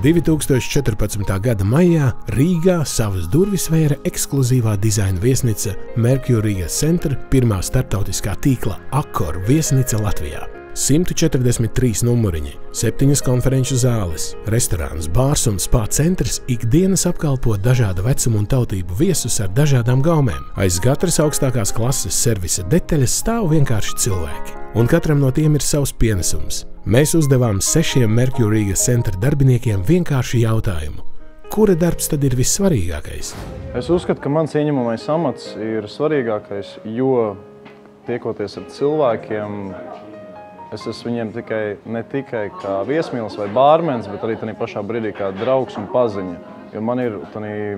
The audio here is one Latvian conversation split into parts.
2014. gada maijā Rīgā savas durvis vēra ekskluzīvā dizaina viesnīca Mercury Center, pirmā starptautiskā tīkla Accor viesnīca Latvijā. 143 numuriņi, 7 konferenču zāles, restorāns, bārs un spā centrs ikdienas apkalpo dažāda vecuma un tautību viesus ar dažādām gaumēm. Aiz katras augstākās klases servisa detaļas stāv vienkārši cilvēki, un katram no tiem ir savs pienesums. Mēs uzdevām 6 Mercury Center darbiniekiem vienkārši jautājumu: kura darbs tad ir vissvarīgākais? Es uzskatu, ka mans ieņemamais amats ir svarīgākais, jo tiekoties ar cilvēkiem, es esmu viņiem ne tikai kā viesmīlis vai bārmenis, bet arī tādā pašā brīdī kā draugs un paziņa. Jo man ir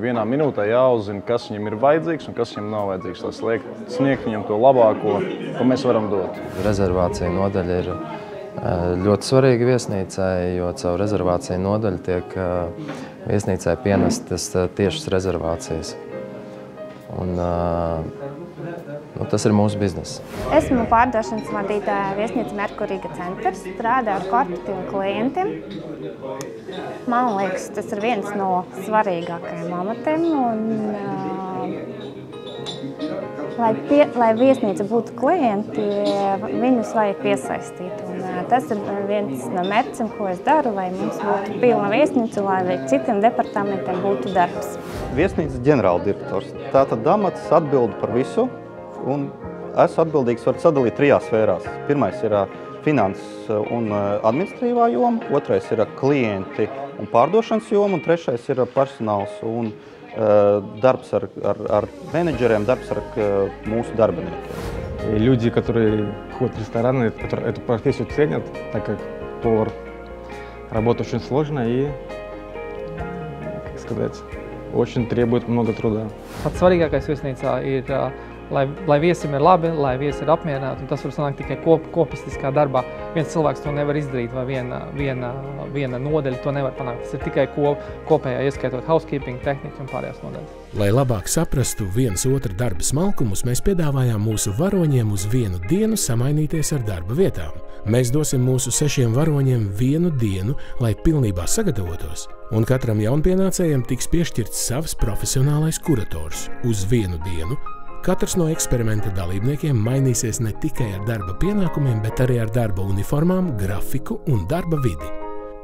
vienā minūtē jāuzzina, kas viņam ir vajadzīgs un kas viņam nav vajadzīgs, lai sniegt viņam to labāko, ko mēs varam dot. Rezervācija nodaļa ir ļoti svarīga viesnīcai, jo caur rezervāciju nodaļu tiek viesnīcai pienestas tiešas rezervācijas. Un, tas ir mūsu bizness. Esmu pārdošanas vadītāja viesnīca Mercury Center, strādāju ar korporatīviem klientiem. Man liekas, tas ir viens no svarīgākajiem amatiem. Lai viesnīca būtu klienti, viņus vajag piesaistīt. Un tas ir viens no mērķiem, ko es daru, lai mums būtu pilna viesnīca, lai citiem departamentiem būtu darbs. Viesnīcas ģenerāldirektors. Tātad amats atbild par visu. Un esmu atbildīgs, var sadalīt 3 sfērās. Pirmais ir finanses un administratīvā joma, otrais ir klienti un pārdošanas joma, un trešais ir personāls un darbs ar менеджерiem, darbs ar mūsu darbiniekiem. Люди, которые ходят в рестораны, которые эту профессию ценят, так как повар, работа очень сложная и, как сказать, очень требует много труда. Pats svarīgākais viesnīcā ir, lai viesim ir labi, lai viesi ir apmierināti, un tas var sanākt tikai kopistiskā darbā. Viens cilvēks to nevar izdarīt, vai viena nodaļa to nevar panākt. Tas ir tikai kopējā, ieskaitot housekeeping, tehniku un pārējās nodaļas. Lai labāk saprastu viens otra darba smalkumus, mēs piedāvājām mūsu varoņiem uz vienu dienu samainīties ar darba vietām. Mēs dosim mūsu 6 varoņiem vienu dienu, lai pilnībā sagatavotos, un katram jaunpienācējiem tiks piešķirts savs profesionālais kurators uz vienu dienu. Katrs no eksperimenta dalībniekiem mainīsies ne tikai ar darba pienākumiem, bet arī ar darba uniformām, grafiku un darba vidi.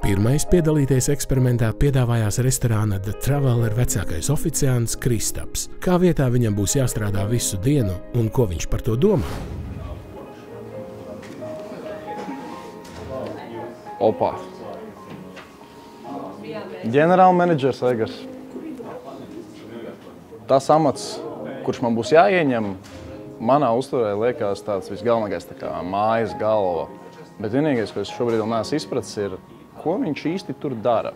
Pirmais piedalīties eksperimentā piedāvājās restorāna The Traveller vecākais oficiants Kristaps. Kā vietā viņam būs jāstrādā visu dienu un ko viņš par to domā? Opa! Ģenerālmenedžers Egars. Tas amats, kurš man būs jāieņem, manā uzturē liekas tāds visgalvenākais tā kā mājas galva. Bet vienīgais, ko es šobrīd vēl neesmu izpratis, ir, ko viņš īsti tur dara.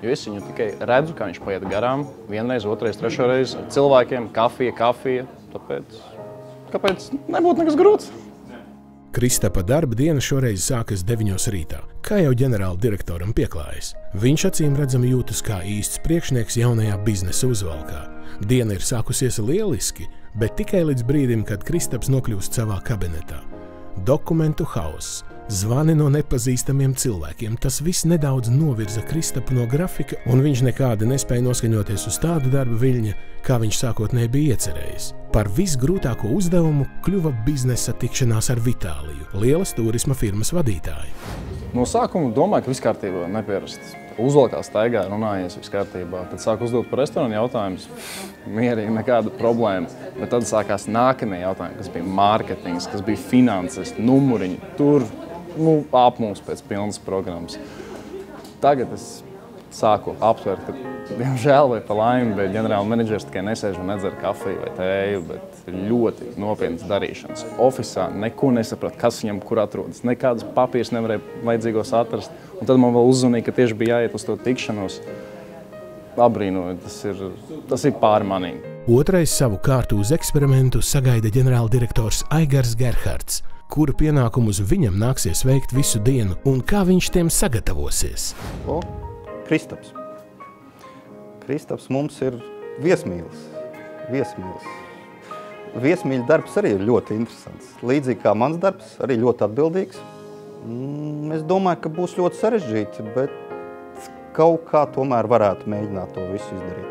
Jo es viņu tikai redzu, kā viņš paiet garām, vienreiz, otrais, trešoreiz, cilvēkiem, kafija, tāpēc, kāpēc nebūtu nekas grūts? Kristapa darba diena šoreiz sākas 9 rītā, kā jau ģenerāla direktoram pieklājas. Viņš acīm redzami jūtas kā īsts priekšnieks jaunajā biznesa uzvalkā. Diena ir sākusies lieliski, bet tikai līdz brīdim, kad Kristaps nokļūst savā kabinetā. Dokumentu hauss, zvani no nepazīstamiem cilvēkiem, tas viss nedaudz novirza Kristapu no grafika, un viņš nekādi nespēja noskaņoties uz tādu darba viļņa, kā viņš sākotnēji bija iecerējis. Par visgrūtāko uzdevumu kļuva biznesa tikšanās ar Vitāliju, lielas turisma firmas vadītāju. No sākuma domāju, ka viss kārtībā, neparasts. Uzvalkā staigā, runājies viss kārtībā. Tad sāku uzdot par restorānu jautājumus, mierīgi, nekāda problēma. Bet tad sākās nākamie jautājumi, kas bija mārketings, kas bija finanses, numuriņi. Tur apmūs pēc pilnas programmas. Tagad es sāku aptvert, ka, diemžēl vai pa laimi, bet ģenerālmenedžers tikai nesēž un nedzer kafiju vai tēju, bet ļoti nopietnas darīšanas. Ofisā neko nesaprat, kas viņam kur atrodas. Nekādas papīras nevarēja vajadzīgos atrast. Un tad man vēl uzzvanīja, ka tieši bija jāiet uz to tikšanos. Abrīnoju, tas ir pāri manī. Otrais savu kārtu uz eksperimentu sagaida ģenerāldirektors Aigars Gerhards, kura pienākumus viņam nāksies veikt visu dienu un kā viņš tiem sagatavosies. Kristaps. Kristaps mums ir viesmīlis. Viesmīļa darbs arī ir ļoti interesants. Līdzīgi kā mans darbs, arī ļoti atbildīgs. Es domāju, ka būs ļoti sarežģīti, bet kaut kā tomēr varētu mēģināt to visu izdarīt.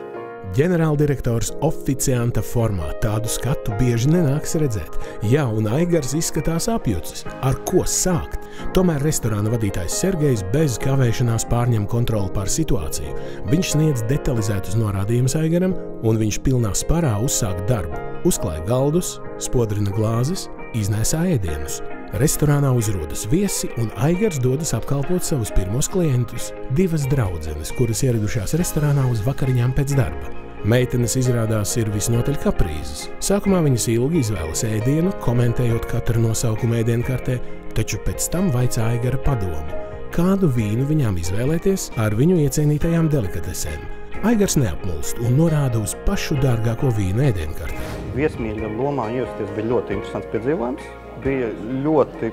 Ģenerāldirektors oficianta formā tādu skatu bieži nenāks redzēt. Jā, un Aigars izskatās apjucis. Ar ko sākt? Tomēr restorāna vadītājs Sergejs bez kavēšanās pārņem kontroli pār situāciju. Viņš sniedz detalizētus norādījumus Aigaram, un viņš pilnā sparā uzsāk darbu. Uzklāja galdus, spodrina glāzes, iznēsā ēdienus. Restorānā uzrodas viesi, un Aigars dodas apkalpot savus pirmos klientus – 2 draudzenes, kuras ieradušās restorānā uz vakariņām pēc darba. Meitenes izrādās ir visnotaļ kaprīzes. Sākumā viņas ilgi izvēlas ēdienu, komentējot katru nosaukumu ēdienkartē, taču pēc tam vaicā Aigara padomu, kādu vīnu viņām izvēlēties ar viņu iecienītajām delikatesēm. Aigars neapmulst un norāda uz pašu dārgāko vīnu ēdienkartē. Viesmīļa lomā iejusties bija ļoti interesants piedzīvojums. Bija ļoti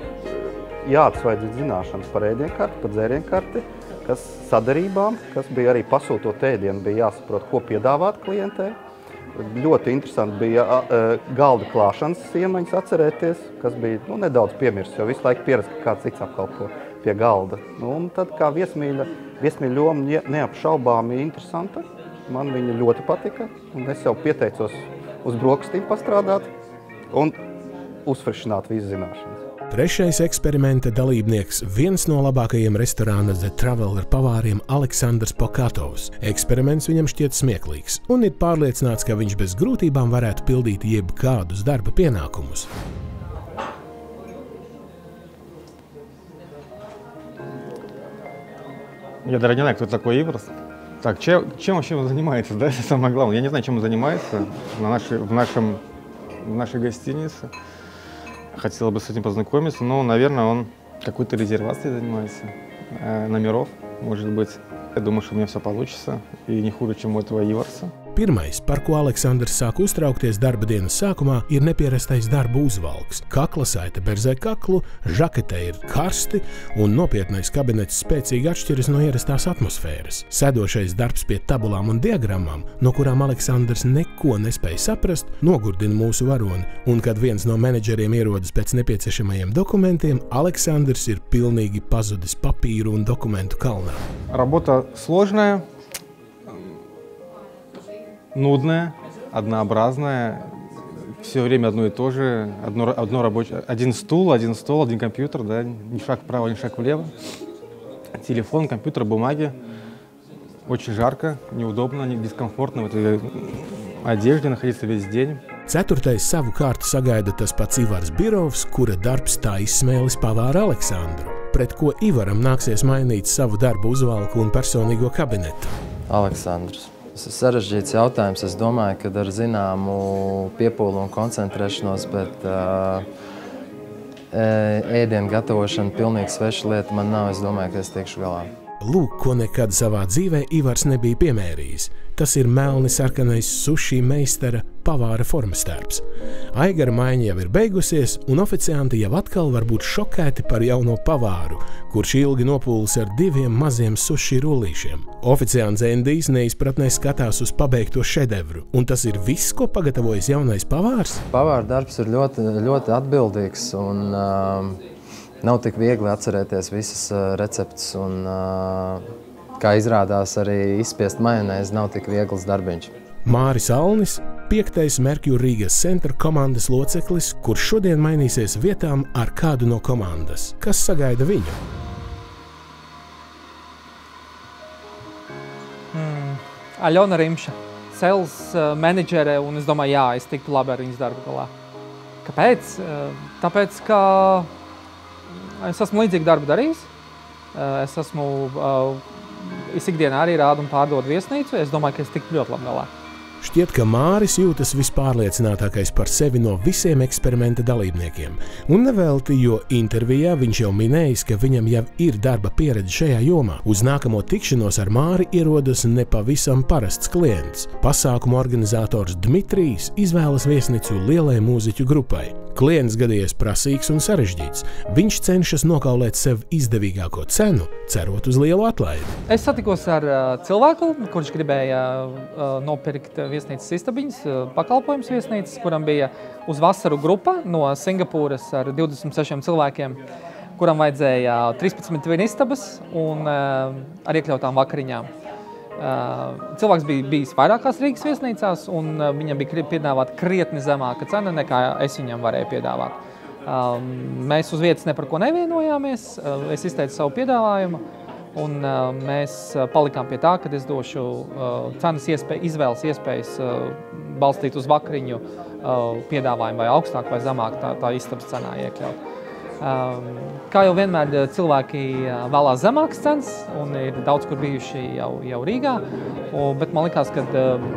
jāatsvaidz zināšanas par ēdienkarti, par dzērienkarti, kas sadarībām, kas bija arī pasūtot ēdienu, bija jāsaprot, ko piedāvāt klientē. Ļoti interesanti bija galda klāšanas iemaņas atcerēties, kas bija nedaudz piemirsts, jo visu laiku pieredz, ka kāds cits apkalpo pie galda. Un tad kā viesmīļa loma neapšaubāmi interesanta, man viņa ļoti patika, un es jau pieteicos uz brokastīm pastrādāt un uzfrišināt visu zināšanas. Trešais eksperimenta dalībnieks – viens no labākajiem restorāna The Traveller pavāriem Aleksandrs Pokatovs. Eksperiments viņam šķiet smieklīgs un ir pārliecināts, ka viņš bez grūtībām varētu pildīt jebkādus darba pienākumus. Я даже не знаю, кто такой Иварс. Так, чем вообще он занимается, да? Это самое главное. Я не знаю, чем он занимается в нашей гостинице. Хотела бы с этим познакомиться, но, наверное, он какой-то резервацией занимается номеров, может быть. Я думаю, что у меня все получится, и не хуже, чем у этого Иварса. Pirmais, par ko Aleksandrs sāk uztraukties darba dienas sākumā, ir neparastais darba uzvalks. Kakla saite berzē kaklu, žaketē ir karsti un nopietnais kabinets spēcīgi atšķiras no ierastās atmosfēras. Sēdošais darbs pie tabulām un diagrammām, no kurām Aleksandrs neko nespēja saprast, nogurdina mūsu varoni, un kad viens no menedžeriem ierodas pēc nepieciešamajiem dokumentiem, Aleksandrs ir pilnīgi pazudis papīru un dokumentu kalnā. Работа сложная. Нудная, однообразная, все время одно и то же, один стул, один стол, один компьютер, да, ни шаг вправо, ни шаг влево, телефон, компьютер, бумаги. Очень жарко, неудобно, дискомфортно в этой одежде находиться весь день. Ceturtais savu kārtu sagaida tas pats Ivars Birovs, kura darbs tā izsmēlis pavāra Aleksandru, pret ko Ivaram nāksies mainīt savu darbu uzvalku un personīgo kabinetu. Aleksandrs. Tas ir sarežģīts jautājums. Es domāju, ka ar zināmu piepūli un koncentrēšanos, bet ēdienu gatavošana pilnīgi sveša lieta man nav. Es domāju, ka es tiekšu galā. Lūk, ko nekad savā dzīvē Ivars nebija piemērījis. Tas ir melni sarkanais suši meistara pavāra formas tērps. Aigara maiņa jau ir beigusies, un oficianti jau atkal var būt šokēti par jauno pavāru, kurš ilgi nopūlis ar 2 maziem suši rullīšiem. Oficiants Endijs neizpratnē skatās uz pabeigto šedevru, un tas ir viss, ko pagatavojas jaunais pavārs? Pavāra darbs ir ļoti atbildīgs, un nav tik viegli atcerēties visas receptes, un kā izrādās arī izspiest majonēzi nav tik viegls darbiņš. Māris Alnis, 5. Merkur Rīgas centra komandas loceklis, kurš šodien mainīsies vietām ar kādu no komandas. Kas sagaida viņu? Aļona Rimša, sales menedžere, un es domāju, jā, es tiktu labi ar viņas darbu galā. Kāpēc? Tāpēc, ka es esmu līdzīgi darbu darījis. Es ikdienā arī rādu un pārdodu viesnīcu. Es domāju, ka es tiktu ļoti labi galā. Šķiet, ka Māris jūtas vispārliecinātākais par sevi no visiem eksperimenta dalībniekiem. Un nevelti, jo intervijā viņš jau minējis, ka viņam jau ir darba pieredze šajā jomā. Uz nākamo tikšanos ar Māri ierodas nepavisam parasts klients. Pasākumu organizators Dmitrijs izvēlas viesnīcu lielai mūziķu grupai. Klients gadījies prasīgs un sarežģīts. Viņš cenšas nokaulēt sev izdevīgāko cenu, cerot uz lielu atlaidi. Es satikos ar cilvēku, kurš gribēja nopirkt viesnīcas istabiņas, pakalpojums viesnīcas, kuram bija uz vasaru grupa no Singapūras ar 26 cilvēkiem. kuram vajadzēja 13 vinistabas un ar iekļautām vakariņām. Cilvēks bija bijis vairākās Rīgas viesnīcās, un viņam bija piedāvāta krietni zemāka cena, nekā es viņam varēju piedāvāt. Mēs uz vietas ne par ko nevienojāmies, es izteicu savu piedāvājumu, un mēs palikām pie tā, ka es došu cenas izvēles iespējas balstīt uz vakariņu piedāvājumu vai augstāk vai zemāk tā istabas cenā iekļaut. Kā jau vienmēr cilvēki vēlās zemākas cenas un ir daudz kur bijuši jau Rīgā, bet man likās, ka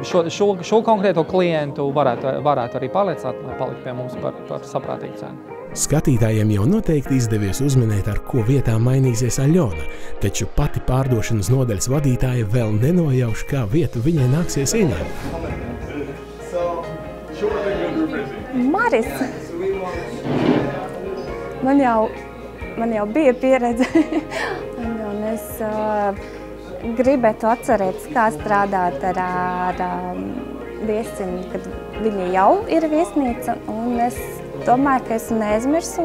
šo konkrēto klientu varētu arī pārliecināt, lai palikt pie mums par saprātīgu cenu. Skatītājiem jau noteikti izdevies uzminēt, ar ko vietā mainīsies Aļona, taču pati pārdošanas nodaļas vadītāja vēl nenojauš, kā vietu viņai nāksies ieņemt. Maris! Man jau bija pieredze, un es gribētu atcerēties, kā strādāt ar viesiem, kad viņi jau ir viesnīca, un es domāju, ka es neaizmirsu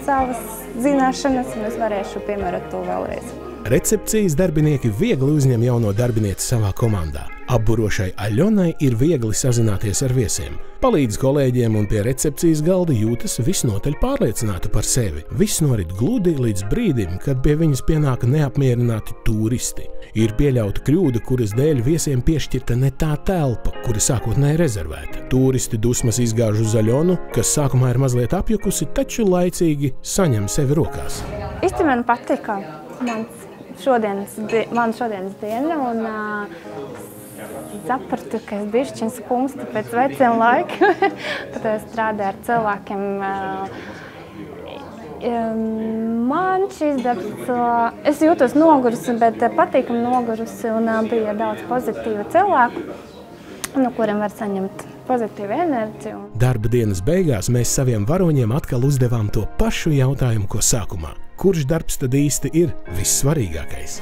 savas zināšanas, un es varēšu piemērot to vēlreiz. Recepcijas darbinieki viegli uzņem jauno darbinieci savā komandā. Apburošai Aļonai ir viegli sazināties ar viesiem. Palīdz kolēģiem un pie recepcijas galda jūtas visnotaļ pārliecināta par sevi. Viss norit gludi līdz brīdim, kad pie viņas pienāka neapmierināti turisti. Ir pieļauta kļūda, kuras dēļ viesiem piešķirta ne tā telpa, kura sākotnēji rezervēta. Turisti dusmas izgāž uz Aļonu, kas sākumā ir mazliet apjukusi, taču laicīgi saņem sevi rokās. Īsti man patika man šodienas diena, un sapratu, ka es bišķiņ skumstu pēc veciem laikiem, kad es strādāju ar cilvēkiem. Man šis darbs, es jūtos nogurusi, bet patīkami nogurusi, un bija daudz pozitīvu cilvēku, no kuriem var saņemt pozitīvu enerģiju. Darba dienas beigās mēs saviem varoņiem atkal uzdevām to pašu jautājumu, ko sākumā. Kurš darbs tad īsti ir vissvarīgākais?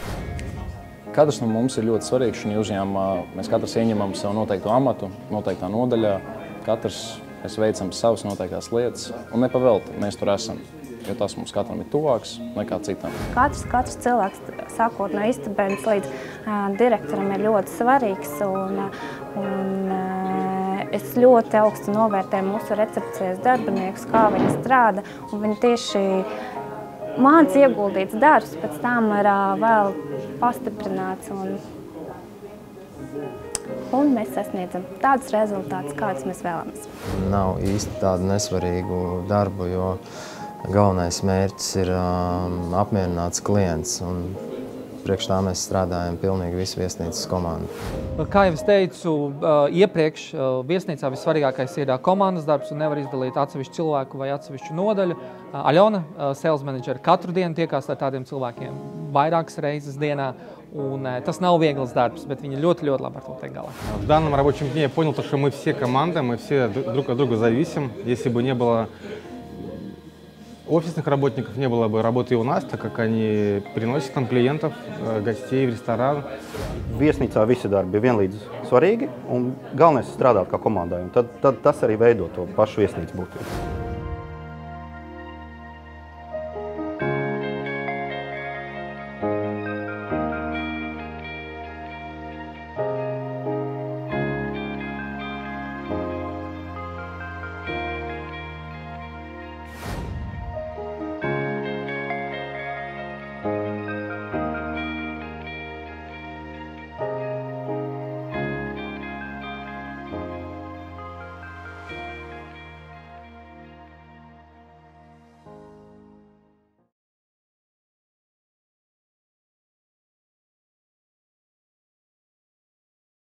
Katrs no mums ir ļoti svarīgs šajā uzņēmumā. Mēs katrs ieņemam savu noteiktu amatu, noteiktā nodaļā. Katrs mēs veicam savas noteiktās lietas, un nepavelti mēs tur esam, jo tas mums katram ir tuvāks nekā citam. Katrs cilvēks, sākot no istabēnas līdz direktoram, ir ļoti svarīgs, un es ļoti augstu novērtēju mūsu recepcijas darbiniekus, kā viņi strādā, un viņi tieši mans ieguldīts darbs pēc tam ir vēl pastiprināts, un mēs sasniedzam tādus rezultātus, kādus mēs vēlamies. Nav īsti tādu nesvarīgu darbu, jo galvenais mērķis ir apmierināts klients, un priekš tā mēs strādājam pilnīgi visu viesnīcas komandu. Kā jau es teicu, iepriekš viesnīcā vissvarīgākais ir komandas darbs un nevar izdalīt atsevišķu cilvēku vai atsevišķu nodaļu. Aļona, sales manager, katru dienu tiekās ar tādiem cilvēkiem vairākas reizes dienā, un tas nav viegls darbs, bet viņi ļoti labi ar to tiek galā. В данном рабочем дне я понял, что мы все команда, мы все друг от друга зависим. Если бы не было офисных работников, не было бы работы и у нас, так как они приносят нам клиентов, gostei в ресторан. Viesnīcā visi darbi ir vienlīdz svarīgi, un galvenais ir strādāt kā komandai, un tad tas arī veido to pašu viesnīcu būtību.